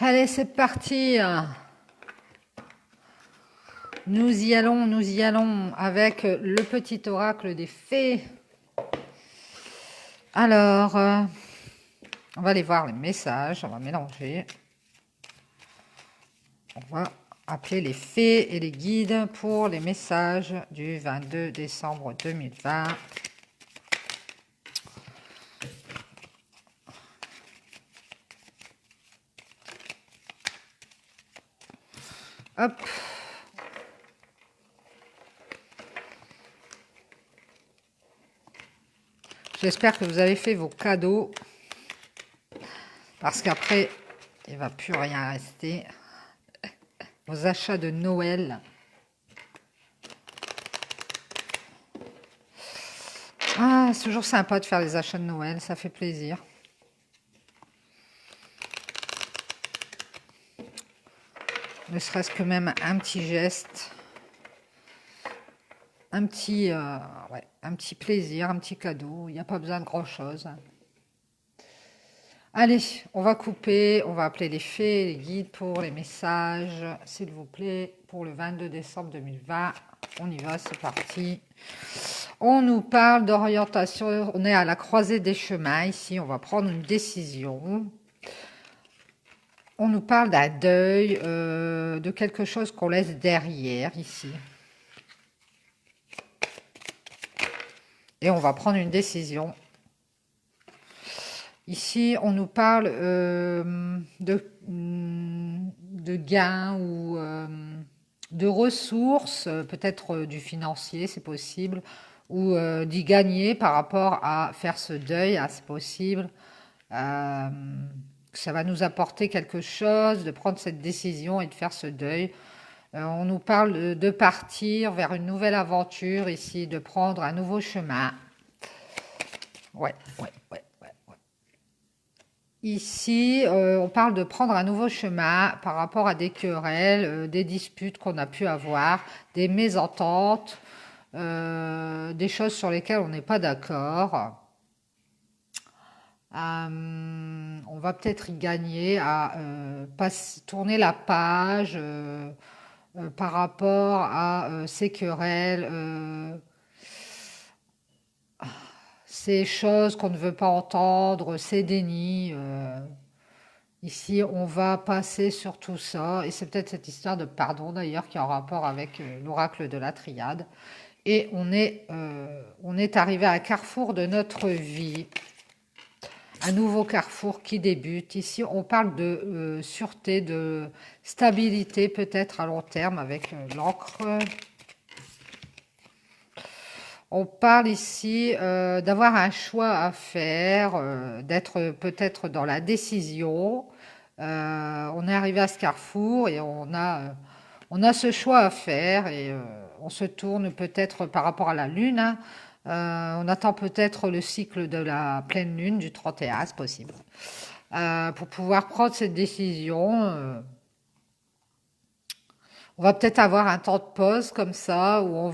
Allez, c'est parti. Nous y allons avec le petit oracle des fées. Alors, on va aller voir les messages, on va mélanger. On va appeler les fées et les guides pour les messages du 22 décembre 2020. Hop. J'espère que vous avez fait vos cadeaux. Parce qu'après, il ne va plus rien rester. Vos achats de Noël. Ah, c'est toujours sympa de faire les achats de Noël, ça fait plaisir. Ne serait-ce que même un petit geste. Un petit plaisir, un petit cadeau. Il n'y a pas besoin de grand-chose. Allez, on va couper, on va appeler les fées, les guides pour les messages, s'il vous plaît, pour le 22 décembre 2020. On y va, c'est parti. On nous parle d'orientation, on est à la croisée des chemins ici, on va prendre une décision. On nous parle d'un deuil, de quelque chose qu'on laisse derrière ici. Et on va prendre une décision. Ici, on nous parle de gains ou de ressources, peut-être du financier, c'est possible, ou d'y gagner par rapport à faire ce deuil, c'est possible. Ça va nous apporter quelque chose de prendre cette décision et de faire ce deuil. On nous parle de partir vers une nouvelle aventure ici, de prendre un nouveau chemin. Ouais. Ici, on parle de prendre un nouveau chemin par rapport à des querelles, des disputes qu'on a pu avoir, des mésententes, des choses sur lesquelles on n'est pas d'accord. On va peut-être y gagner à tourner la page par rapport à ces querelles, ces choses qu'on ne veut pas entendre, ces dénis. Ici, on va passer sur tout ça, et c'est peut-être cette histoire de pardon d'ailleurs qui est en rapport avec l'oracle de la triade. Et on est arrivé à un carrefour de notre vie, un nouveau carrefour qui débute. Ici, on parle de sûreté, de stabilité peut-être à long terme avec l'encre. On parle ici d'avoir un choix à faire, d'être peut-être dans la décision. On est arrivé à ce carrefour et on a ce choix à faire et on se tourne peut-être par rapport à la lune. Hein. On attend peut-être le cycle de la pleine lune du 31, c'est possible. Pour pouvoir prendre cette décision, on va peut-être avoir un temps de pause comme ça où on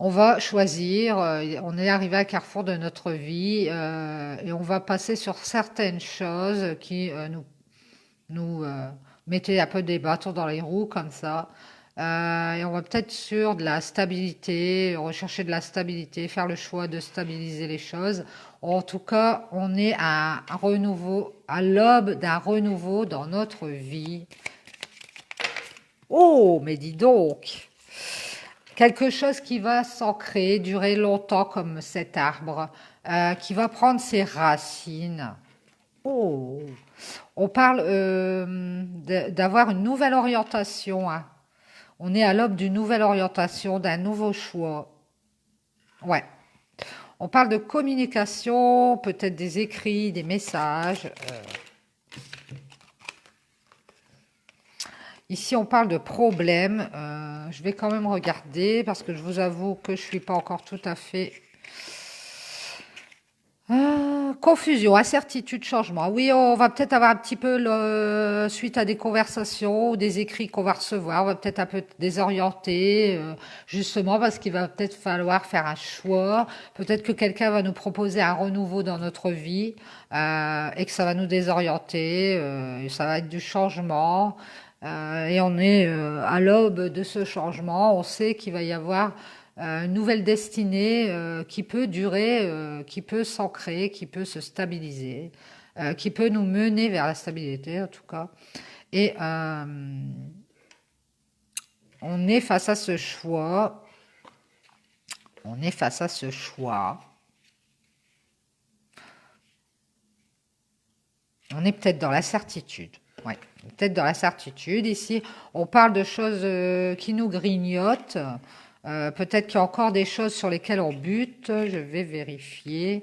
va choisir, on est arrivé à carrefour de notre vie et on va passer sur certaines choses qui nous mettaient un peu des bâtons dans les roues comme ça. Et on va peut-être sur de la stabilité, rechercher de la stabilité, faire le choix de stabiliser les choses. En tout cas, on est à un renouveau, à l'aube d'un renouveau dans notre vie. Oh, mais dis donc! Quelque chose qui va s'ancrer, durer longtemps comme cet arbre, qui va prendre ses racines. Oh, on parle d'avoir une nouvelle orientation. Hein. On est à l'aube d'une nouvelle orientation, d'un nouveau choix. Ouais. On parle de communication, peut-être des écrits, des messages. Ici, on parle de problèmes. Je vais quand même regarder parce que je vous avoue que je ne suis pas encore tout à fait Confusion, incertitude, changement. Oui, on va peut-être avoir un petit peu, suite à des conversations ou des écrits qu'on va recevoir, on va peut-être un peu désorienter, justement parce qu'il va peut-être falloir faire un choix. Peut-être que quelqu'un va nous proposer un renouveau dans notre vie et que ça va nous désorienter, et ça va être du changement. Et on est à l'aube de ce changement. On sait qu'il va y avoir une nouvelle destinée qui peut durer, qui peut s'ancrer, qui peut se stabiliser, qui peut nous mener vers la stabilité en tout cas. Et on est face à ce choix. On est face à ce choix. On est peut-être dans la certitude. Ouais, peut-être dans la certitude. Ici, on parle de choses qui nous grignotent. Peut-être qu'il y a encore des choses sur lesquelles on bute. Je vais vérifier.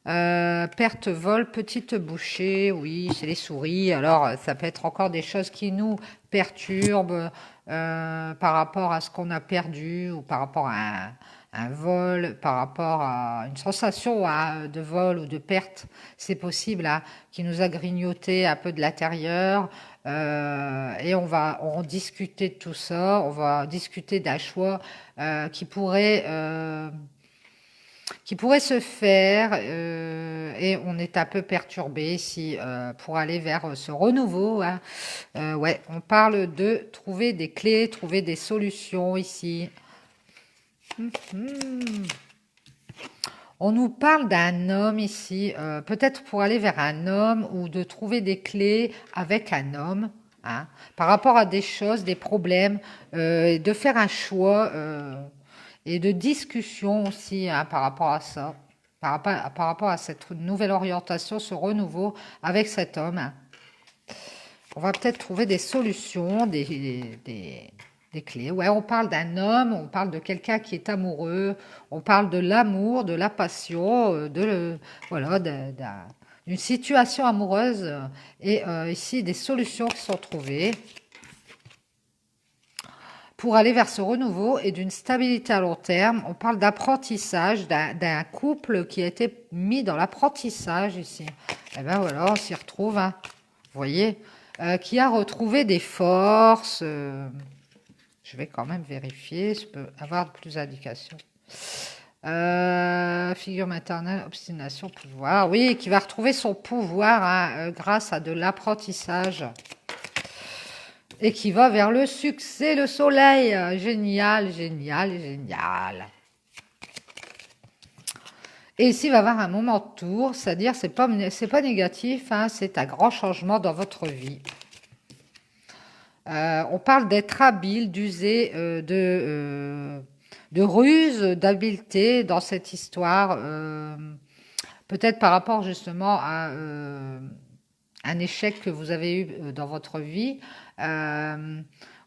Perte, vol, petite bouchée. Oui, c'est les souris. Alors, ça peut être encore des choses qui nous perturbent par rapport à ce qu'on a perdu ou par rapport à un vol, par rapport à une sensation de vol ou de perte. C'est possible, hein, qui nous a grignoté un peu de l'intérieur. Et on va en discuter de tout ça. On va discuter d'un choix qui pourrait se faire, et on est un peu perturbé si pour aller vers ce renouveau, hein. Ouais, on parle de trouver des clés, trouver des solutions ici. On nous parle d'un homme ici, peut-être pour aller vers un homme ou de trouver des clés avec un homme, hein, par rapport à des choses, des problèmes, de faire un choix et de discussion aussi, hein, par rapport à ça, par rapport à cette nouvelle orientation, ce renouveau avec cet homme, hein. On va peut-être trouver des solutions, des clés. Ouais, on parle d'un homme, on parle de quelqu'un qui est amoureux, on parle de l'amour, de la passion, voilà, d'une situation amoureuse, et ici des solutions qui sont trouvées pour aller vers ce renouveau et d'une stabilité à long terme. On parle d'apprentissage, d'un couple qui a été mis dans l'apprentissage ici. Et ben voilà, on s'y retrouve, hein. Vous voyez, qui a retrouvé des forces. Je vais quand même vérifier, je peux avoir plus d'indications. Figure maternelle, obstination, pouvoir. Oui, qui va retrouver son pouvoir, hein, grâce à de l'apprentissage. Et qui va vers le succès, le soleil. Génial, génial, génial. Et ici, il va y avoir un moment de tour, c'est-à-dire c'est pas négatif, hein, c'est un grand changement dans votre vie. On parle d'être habile, d'user de ruse, d'habileté dans cette histoire, peut-être par rapport justement à un échec que vous avez eu dans votre vie,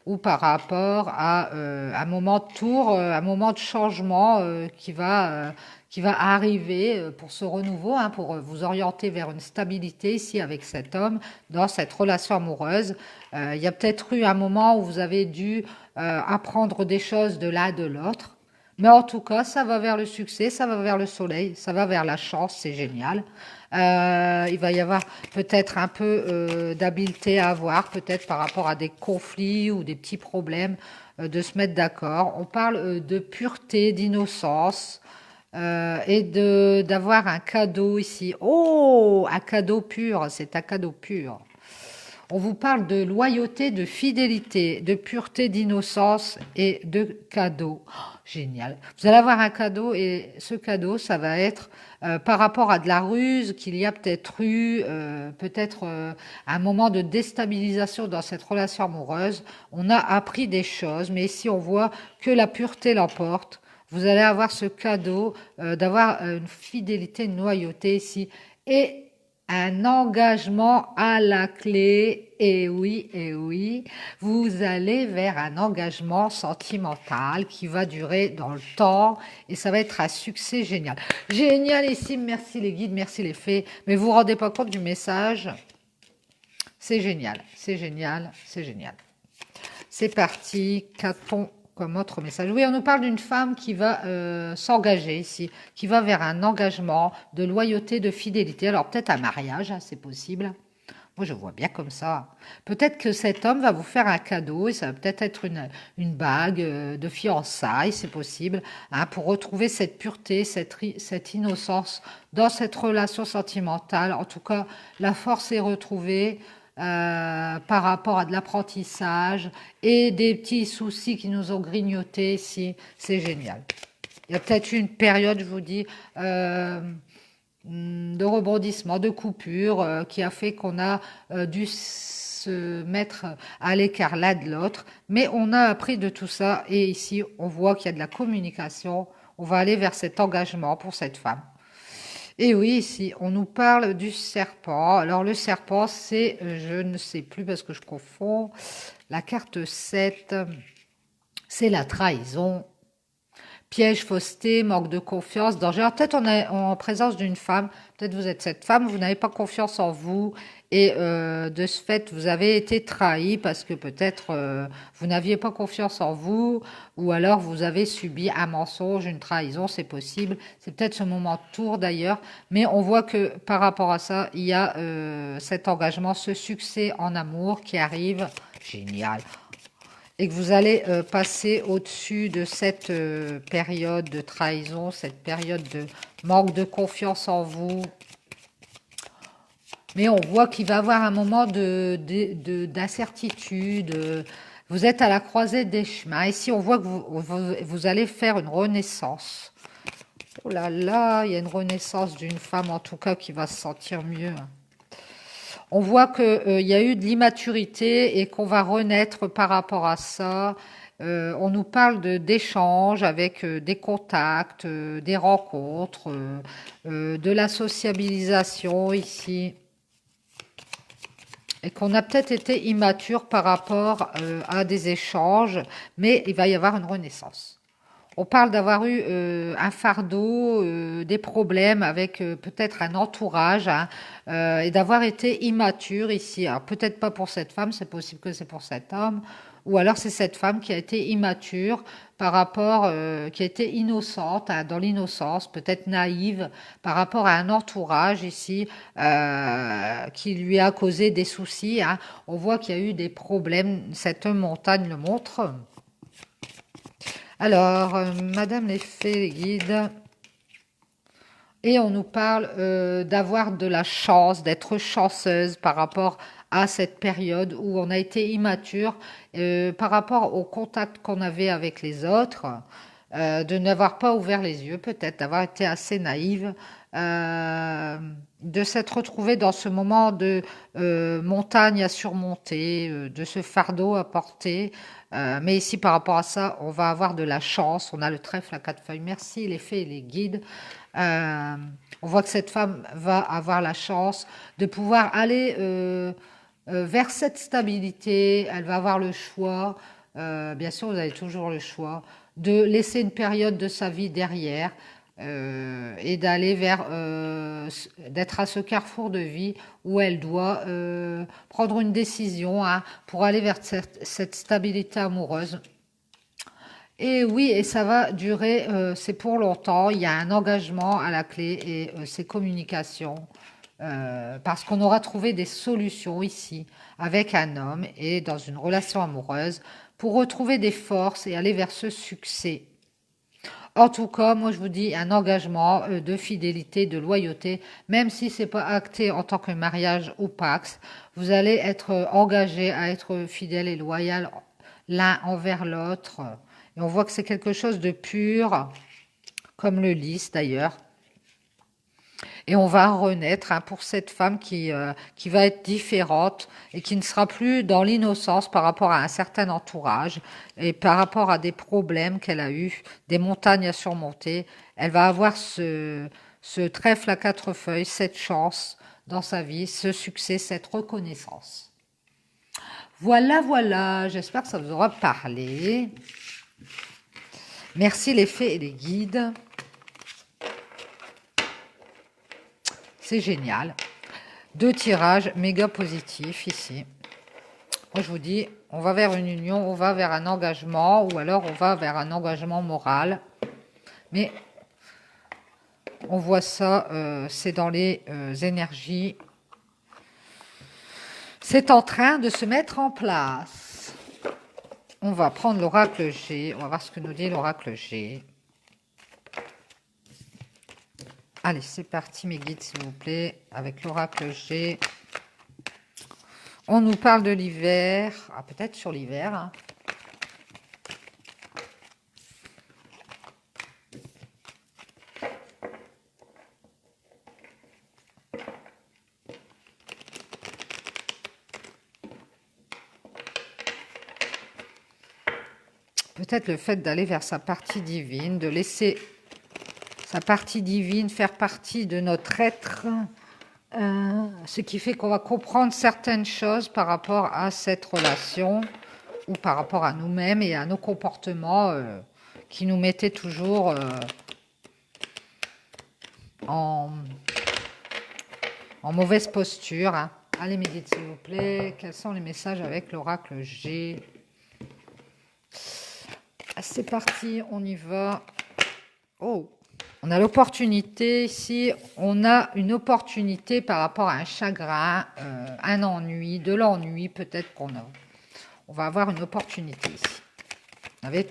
ou par rapport à un moment de tour, un moment de changement qui va arriver pour ce renouveau, hein, pour vous orienter vers une stabilité ici avec cet homme dans cette relation amoureuse. Il y a peut-être eu un moment où vous avez dû apprendre des choses de l'un de l'autre. Mais en tout cas, ça va vers le succès, ça va vers le soleil, ça va vers la chance, c'est génial. Il va y avoir peut-être un peu d'habileté à avoir, peut-être par rapport à des conflits ou des petits problèmes, de se mettre d'accord. On parle de pureté, d'innocence, et d'avoir un cadeau ici. Oh, un cadeau pur, c'est un cadeau pur. On vous parle de loyauté, de fidélité, de pureté, d'innocence et de cadeau. Oh, génial. Vous allez avoir un cadeau et ce cadeau, ça va être par rapport à de la ruse qu'il y a peut-être eu, peut-être un moment de déstabilisation dans cette relation amoureuse. On a appris des choses, mais ici on voit que la pureté l'emporte. Vous allez avoir ce cadeau d'avoir une fidélité, une loyauté ici. Et un engagement à la clé, et oui, vous allez vers un engagement sentimental qui va durer dans le temps et ça va être un succès génial. Génialissime, merci les guides, merci les fées, mais vous vous rendez pas compte du message. C'est génial, c'est génial, c'est génial. C'est parti, qu'a-t-on comme autre message? Oui, on nous parle d'une femme qui va s'engager ici, qui va vers un engagement de loyauté, de fidélité. Alors peut-être un mariage, hein, c'est possible. Moi, je vois bien comme ça. Peut-être que cet homme va vous faire un cadeau et ça va peut-être être une bague de fiançailles, c'est possible, hein, pour retrouver cette pureté, cette innocence dans cette relation sentimentale. En tout cas, la force est retrouvée par rapport à de l'apprentissage et des petits soucis qui nous ont grignotés ici. C'est génial. Il y a peut-être eu une période, je vous dis, de rebondissement, de coupure, qui a fait qu'on a dû se mettre à l'écart l'un de l'autre. Mais on a appris de tout ça et ici, on voit qu'il y a de la communication. On va aller vers cet engagement pour cette femme. Et oui, ici, on nous parle du serpent. Alors, le serpent, c'est, je ne sais plus parce que je confonds, la carte 7, c'est la trahison. Piège, fausseté, manque de confiance, danger. Alors, peut-être on est en présence d'une femme, peut-être vous êtes cette femme, vous n'avez pas confiance en vous et de ce fait, vous avez été trahi parce que peut-être vous n'aviez pas confiance en vous ou alors vous avez subi un mensonge, une trahison, c'est possible. C'est peut-être ce moment de tour d'ailleurs, mais on voit que par rapport à ça, il y a cet engagement, ce succès en amour qui arrive. Génial et que vous allez passer au-dessus de cette période de trahison, cette période de manque de confiance en vous. Mais on voit qu'il va y avoir un moment d'incertitude. Vous êtes à la croisée des chemins. Ici, on voit que vous allez faire une renaissance. Oh là là, il y a une renaissance d'une femme, en tout cas, qui va se sentir mieux. On voit qu'il y a eu de l'immaturité et qu'on va renaître par rapport à ça. On nous parle d'échanges avec des contacts, des rencontres, de la sociabilisation ici. Et qu'on a peut-être été immature par rapport à des échanges, mais il va y avoir une renaissance. On parle d'avoir eu un fardeau, des problèmes avec peut-être un entourage hein, et d'avoir été immature ici. Alors peut-être pas pour cette femme, c'est possible que c'est pour cet homme, ou alors c'est cette femme qui a été immature par rapport, qui a été innocente, hein, dans l'innocence, peut-être naïve par rapport à un entourage ici qui lui a causé des soucis. Hein. On voit qu'il y a eu des problèmes, cette montagne le montre. Alors, Madame les fées, les guides, et on nous parle d'avoir de la chance, d'être chanceuse par rapport à cette période où on a été immature, par rapport au contact qu'on avait avec les autres, de n'avoir pas ouvert les yeux, peut-être d'avoir été assez naïve, de s'être retrouvée dans ce moment de montagne à surmonter, de ce fardeau à porter. Mais ici, par rapport à ça, on va avoir de la chance. On a le trèfle à 4 feuilles. Merci les fées et les guides. Euh, on voit que cette femme va avoir la chance de pouvoir aller vers cette stabilité. Elle va avoir le choix. Bien sûr, vous avez toujours le choix de laisser une période de sa vie derrière et d'aller vers d'être à ce carrefour de vie où elle doit prendre une décision hein, pour aller vers cette stabilité amoureuse. Et oui, et ça va durer, c'est pour longtemps. Il y a un engagement à la clé et c'est communication. Parce qu'on aura trouvé des solutions ici avec un homme et dans une relation amoureuse pour retrouver des forces et aller vers ce succès. En tout cas, moi je vous dis un engagement de fidélité, de loyauté, même si c'est pas acté en tant que mariage ou pax, vous allez être engagé à être fidèle et loyal l'un envers l'autre. Et on voit que c'est quelque chose de pur, comme le lys d'ailleurs. Et on va renaître hein, pour cette femme qui va être différente et qui ne sera plus dans l'innocence par rapport à un certain entourage et par rapport à des problèmes qu'elle a eus, des montagnes à surmonter. Elle va avoir ce trèfle à 4 feuilles, cette chance dans sa vie, ce succès, cette reconnaissance. Voilà, voilà, j'espère que ça vous aura parlé. Merci les fées et les guides. C'est génial. 2 tirages méga positifs ici. Moi, je vous dis, on va vers une union, on va vers un engagement, ou alors on va vers un engagement moral. Mais on voit ça, c'est dans les énergies. C'est en train de se mettre en place. On va prendre l'oracle G. On va voir ce que nous dit l'oracle G. Allez, c'est parti, mes guides, s'il vous plaît, avec l'oracle G. On nous parle de l'hiver. Ah, peut-être sur l'hiver. Hein. Peut-être le fait d'aller vers sa partie divine, de laisser sa partie divine faire partie de notre être, ce qui fait qu'on va comprendre certaines choses par rapport à cette relation ou par rapport à nous-mêmes et à nos comportements qui nous mettaient toujours en mauvaise posture. Hein. Allez, mes guides, s'il vous plaît. Quels sont les messages avec l'oracle G? C'est parti, on y va. Oh, on a l'opportunité ici. On a une opportunité par rapport à un chagrin, un ennui, de l'ennui peut-être qu'on a. On va avoir une opportunité ici.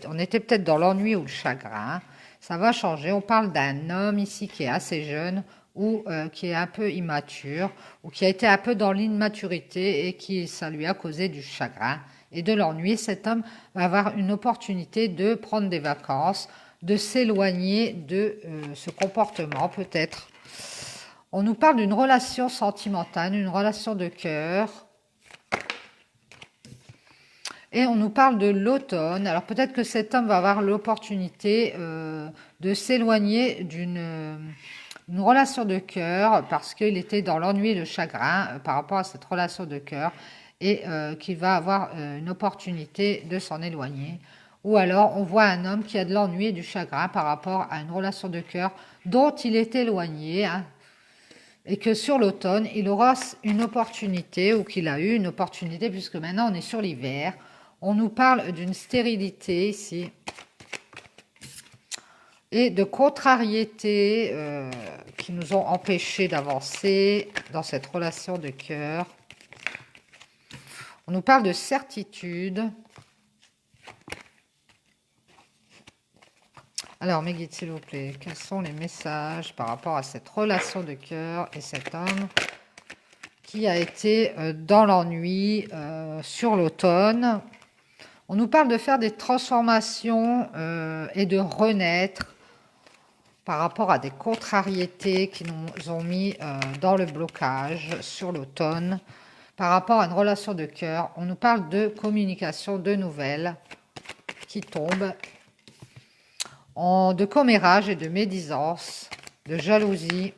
On était peut-être dans l'ennui ou le chagrin. Ça va changer. On parle d'un homme ici qui est assez jeune ou qui est un peu immature ou qui a été un peu dans l'immaturité et qui ça lui a causé du chagrin et de l'ennui. Cet homme va avoir une opportunité de prendre des vacances, de s'éloigner de ce comportement peut-être. On nous parle d'une relation sentimentale, une relation de cœur. Et on nous parle de l'automne. Alors peut-être que cet homme va avoir l'opportunité de s'éloigner d'une relation de cœur parce qu'il était dans l'ennui et le chagrin par rapport à cette relation de cœur et qu'il va avoir une opportunité de s'en éloigner. Ou alors on voit un homme qui a de l'ennui et du chagrin par rapport à une relation de cœur dont il est éloigné. Hein, et que sur l'automne, il aura une opportunité ou qu'il a eu une opportunité puisque maintenant on est sur l'hiver. On nous parle d'une stérilité ici et de contrariétés qui nous ont empêchés d'avancer dans cette relation de cœur. On nous parle de certitude. Alors, mes guides, s'il vous plaît, quels sont les messages par rapport à cette relation de cœur et cet homme qui a été dans l'ennui sur l'automne? On nous parle de faire des transformations et de renaître par rapport à des contrariétés qui nous ont mis dans le blocage sur l'automne. Par rapport à une relation de cœur, on nous parle de communication, de nouvelles qui tombent, de commérage et de médisance, de jalousie.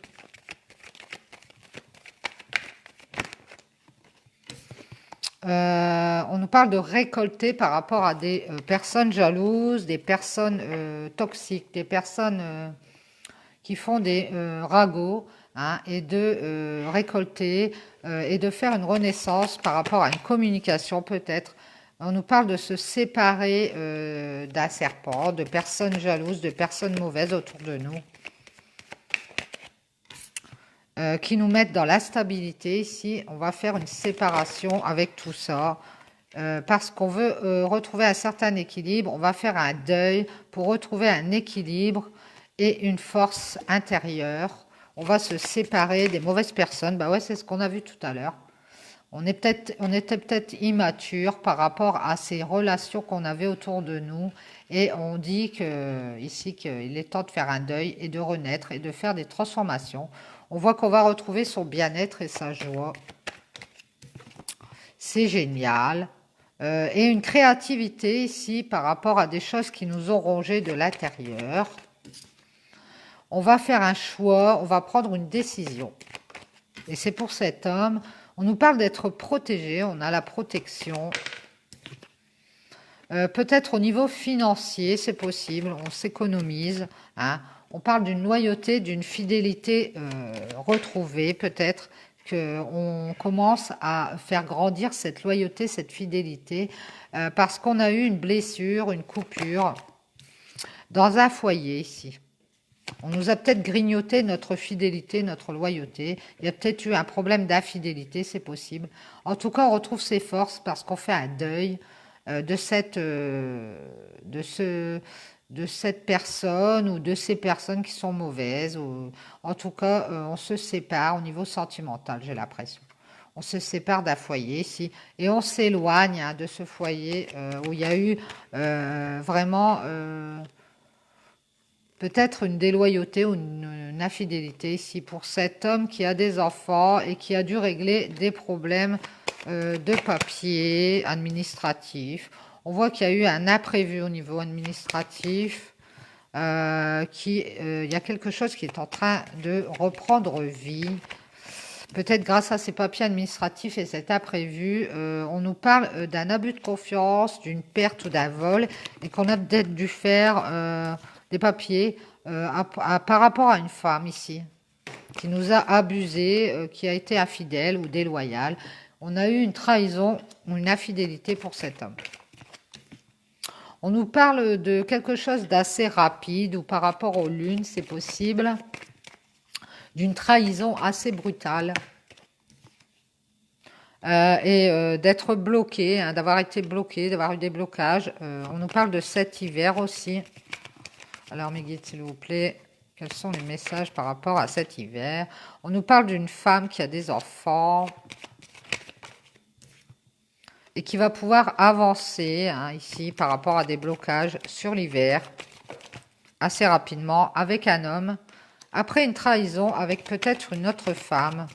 On nous parle de récolter par rapport à des personnes jalouses, des personnes toxiques, des personnes qui font des ragots, hein, et de récolter et de faire une renaissance par rapport à une communication peut-être. On nous parle de se séparer d'un serpent, de personnes jalouses, de personnes mauvaises autour de nous. Qui nous mettent dans l'instabilité. Ici, on va faire une séparation avec tout ça. Parce qu'on veut retrouver un certain équilibre, on va faire un deuil pour retrouver un équilibre et une force intérieure. On va se séparer des mauvaises personnes. Bah ouais, c'est ce qu'on a vu tout à l'heure. On était peut-être immature par rapport à ces relations qu'on avait autour de nous. Et on dit ici qu'il est temps de faire un deuil et de renaître et de faire des transformations. On voit qu'on va retrouver son bien-être et sa joie. C'est génial. Et une créativité ici par rapport à des choses qui nous ont rongé de l'intérieur. On va faire un choix, on va prendre une décision. Et c'est pour cet homme, on nous parle d'être protégé, on a la protection. Peut-être au niveau financier, c'est possible, on s'économise. Hein. On parle d'une loyauté, d'une fidélité retrouvée peut-être qu'on commence à faire grandir cette loyauté, cette fidélité, parce qu'on a eu une blessure, une coupure dans un foyer ici. On nous a peut-être grignoté notre fidélité, notre loyauté. Il y a peut-être eu un problème d'infidélité, c'est possible. En tout cas, on retrouve ses forces parce qu'on fait un deuil de de cette personne ou de ces personnes qui sont mauvaises. En tout cas, on se sépare au niveau sentimental, j'ai l'impression. On se sépare d'un foyer ici et on s'éloigne de ce foyer où il y a eu vraiment peut-être une déloyauté ou une infidélité ici pour cet homme qui a des enfants et qui a dû régler des problèmes de papier administratif. On voit qu'il y a eu un imprévu au niveau administratif, il y a quelque chose qui est en train de reprendre vie. Peut-être grâce à ces papiers administratifs et cet imprévu, on nous parle d'un abus de confiance, d'une perte ou d'un vol, et qu'on a peut-être dû faire des papiers par rapport à une femme ici, qui nous a abusé, qui a été infidèle ou déloyale. On a eu une trahison ou une infidélité pour cet homme. On nous parle de quelque chose d'assez rapide, ou par rapport aux lunes, c'est possible, d'une trahison assez brutale. D'être bloqué, hein, d'avoir été bloqué, d'avoir eu des blocages. On nous parle de cet hiver aussi. Alors mes guides, s'il vous plaît, quels sont les messages par rapport à cet hiver? On nous parle d'une femme qui a des enfants et qui va pouvoir avancer hein, ici par rapport à des blocages sur l'hiver assez rapidement avec un homme. Après une trahison avec peut-être une autre femme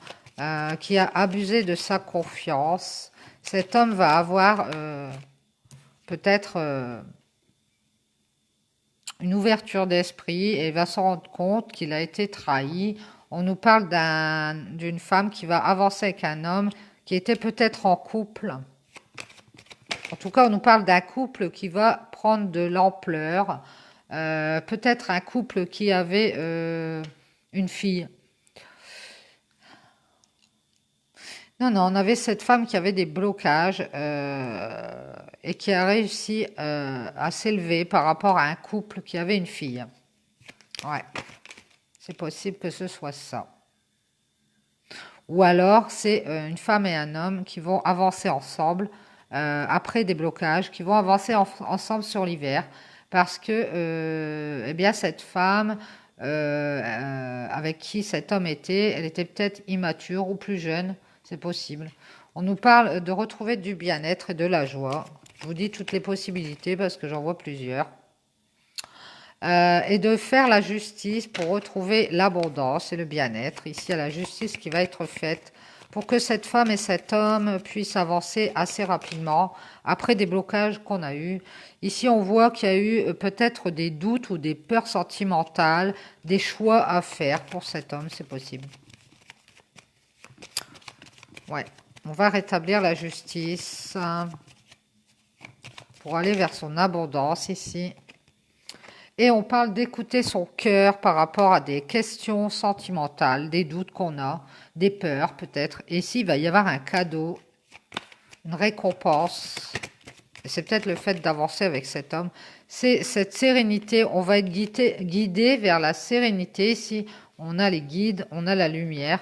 qui a abusé de sa confiance, cet homme va avoir peut-être une ouverture d'esprit et va se rendre compte qu'il a été trahi. On nous parle d'une femme qui va avancer avec un homme qui était peut-être en couple. En tout cas, on nous parle d'un couple qui va prendre de l'ampleur. Peut-être un couple qui avait une fille. Non, non, on avait cette femme qui avait des blocages et qui a réussi à s'élever par rapport à un couple qui avait une fille. Ouais, c'est possible que ce soit ça. Ou alors, c'est une femme et un homme qui vont avancer ensemble après des blocages, qui vont avancer ensemble sur l'hiver parce que eh bien, cette femme avec qui cet homme était, elle était peut-être immature ou plus jeune, c'est possible. On nous parle de retrouver du bien-être et de la joie. Je vous dis toutes les possibilités parce que j'en vois plusieurs. Et de faire la justice pour retrouver l'abondance et le bien-être. Ici, il y a la justice qui va être faite pour que cette femme et cet homme puissent avancer assez rapidement après des blocages qu'on a eus. Ici, on voit qu'il y a eu peut-être des doutes ou des peurs sentimentales, des choix à faire pour cet homme, c'est possible. Ouais, on va rétablir la justice pour aller vers son abondance ici. Et on parle d'écouter son cœur par rapport à des questions sentimentales, des doutes qu'on a, des peurs peut-être. Et ici, il va y avoir un cadeau, une récompense. C'est peut-être le fait d'avancer avec cet homme. C'est cette sérénité, on va être guidé vers la sérénité. Ici, on a les guides, on a la lumière.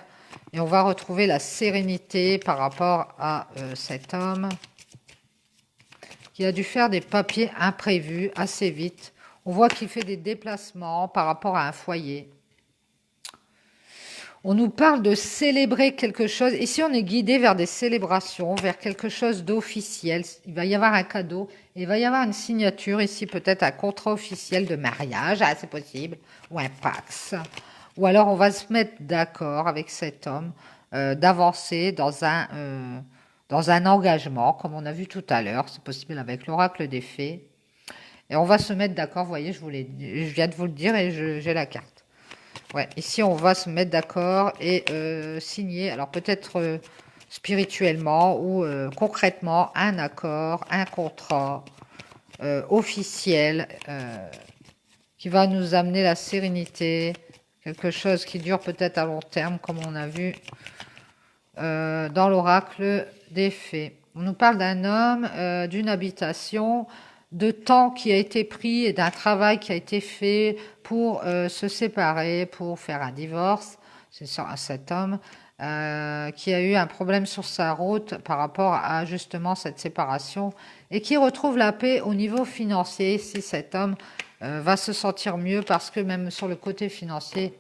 Et on va retrouver la sérénité par rapport à cet homme qui a dû faire des papiers imprévus assez vite. On voit qu'il fait des déplacements par rapport à un foyer. On nous parle de célébrer quelque chose. Ici, on est guidé vers des célébrations, vers quelque chose d'officiel. Il va y avoir un cadeau. Et il va y avoir une signature ici, peut-être un contrat officiel de mariage. Ah, c'est possible. Ou un pax. Ou alors, on va se mettre d'accord avec cet homme d'avancer dans un engagement, comme on a vu tout à l'heure. C'est possible avec l'oracle des fées. Et on va se mettre d'accord, vous voyez, je viens de vous le dire et j'ai la carte. Ouais, ici on va se mettre d'accord et signer, alors peut-être spirituellement ou concrètement, un accord, un contrat officiel qui va nous amener la sérénité, quelque chose qui dure peut-être à long terme, comme on a vu dans l'oracle des fées. On nous parle d'un homme, d'une habitation, de temps qui a été pris et d'un travail qui a été fait pour se séparer, pour faire un divorce. C'est cet homme qui a eu un problème sur sa route par rapport à justement cette séparation et qui retrouve la paix au niveau financier si cet homme va se sentir mieux parce que même sur le côté financier,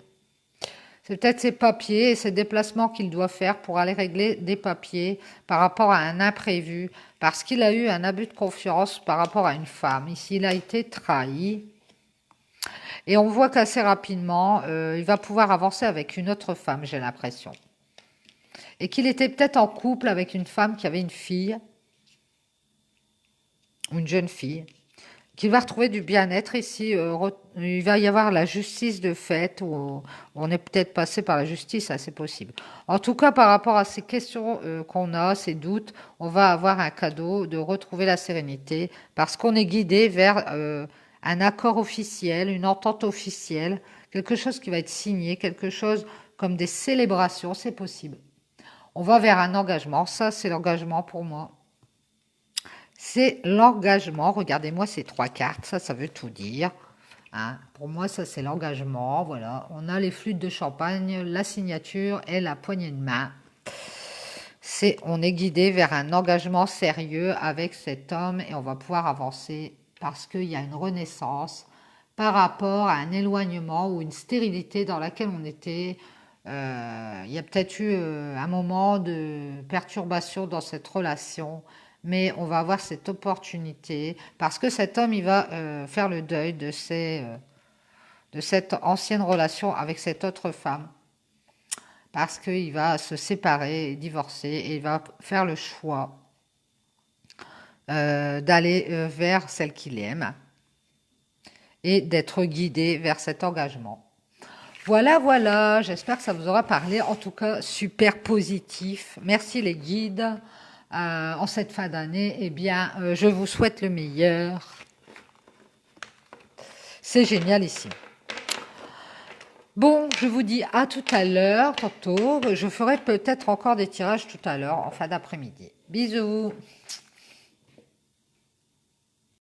c'est peut-être ses papiers et ses déplacements qu'il doit faire pour aller régler des papiers par rapport à un imprévu, parce qu'il a eu un abus de confiance par rapport à une femme. Ici, il a été trahi. Et on voit qu'assez rapidement, il va pouvoir avancer avec une autre femme, j'ai l'impression. Et qu'il était peut-être en couple avec une femme qui avait une fille, une jeune fille, qu'il va retrouver du bien-être ici. Il va y avoir la justice de fait, ou on est peut-être passé par la justice, c'est possible. En tout cas, par rapport à ces questions qu'on a, ces doutes, on va avoir un cadeau de retrouver la sérénité, parce qu'on est guidé vers un accord officiel, une entente officielle, quelque chose qui va être signé, quelque chose comme des célébrations, c'est possible. On va vers un engagement, ça c'est l'engagement pour moi. C'est l'engagement. Regardez-moi ces trois cartes, ça veut tout dire. Hein. Pour moi, ça c'est l'engagement. Voilà, on a les flûtes de champagne, la signature et la poignée de main. On est guidé vers un engagement sérieux avec cet homme et on va pouvoir avancer parce qu'il y a une renaissance par rapport à un éloignement ou une stérilité dans laquelle on était. Il y a peut-être eu un moment de perturbation dans cette relation, mais on va avoir cette opportunité parce que cet homme, il va faire le deuil de cette ancienne relation avec cette autre femme parce qu'il va se séparer, divorcer et il va faire le choix d'aller vers celle qu'il aime et d'être guidé vers cet engagement. Voilà, voilà, j'espère que ça vous aura parlé. En tout cas, super positif. Merci les guides. En cette fin d'année, eh bien, je vous souhaite le meilleur. C'est génial ici. Bon, je vous dis à tout à l'heure, tantôt. Je ferai peut-être encore des tirages tout à l'heure, en fin d'après-midi. Bisous.